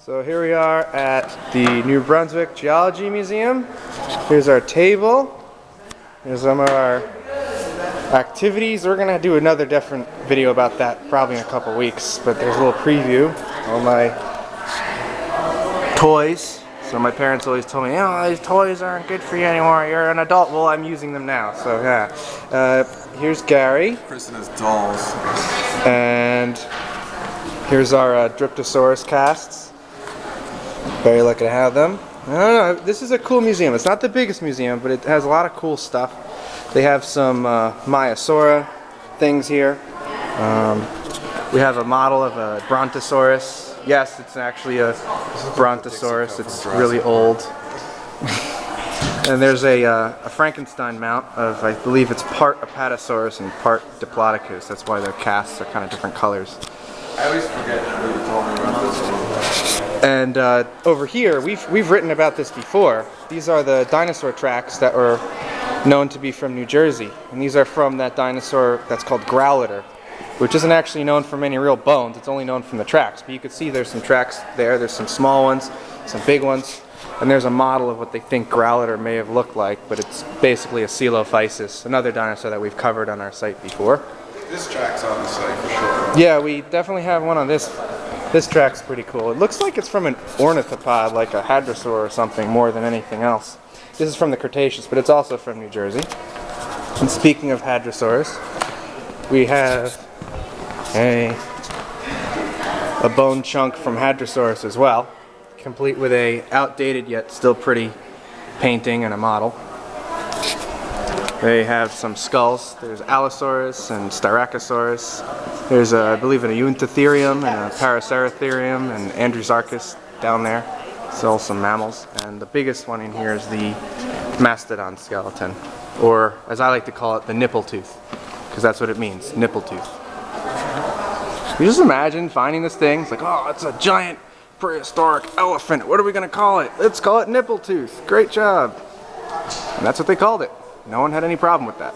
So here we are at the New Brunswick Geology Museum. Here's our table. Here's some of our activities. We're going to do another different video about that probably in a couple weeks, but there's a little preview. All my toys. So my parents always told me, these toys aren't good for you anymore. You're an adult. Well, I'm using them now. So yeah. Here's Gary. Chris and his dolls. And here's our Dryptosaurus casts. Very lucky to have them. I don't know, this is a cool museum. It's not the biggest museum, but it has a lot of cool stuff. They have some Maiasaura things here. We have a model of a Brontosaurus. Yes, it's actually a Brontosaurus. It's really old. And there's a Frankenstein mount of, I believe it's part Apatosaurus and part Diplodocus. That's why their casts are kind of different colors. I always forget what you told me about this one. And over here, we've written about this before. These are the dinosaur tracks that were known to be from New Jersey. And these are from that dinosaur that's called Growlither, which isn't actually known from any real bones. It's only known from the tracks. But you can see there's some tracks there. There's some small ones, some big ones. And there's a model of what they think Growlither may have looked like, but it's basically a Coelophysis, another dinosaur that we've covered on our site before. This track's on the site for sure. Yeah, we definitely have one on this. This track's pretty cool. It looks like it's from an ornithopod, like a hadrosaur or something, more than anything else. This is from the Cretaceous, but it's also from New Jersey. And speaking of hadrosaurs, we have a bone chunk from Hadrosaurus as well, complete with a outdated yet still pretty painting and a model. They have some skulls. There's Allosaurus and Styracosaurus. There's, I believe, an Euntotherium and a Paraceratherium and Andrewsarchus down there. Still some mammals. And the biggest one in here is the mastodon skeleton, or as I like to call it, the nipple tooth, because that's what it means, nipple tooth. You just imagine finding this thing. It's like, oh, it's a giant prehistoric elephant. What are we going to call it? Let's call it nipple tooth. Great job. And that's what they called it. No one had any problem with that.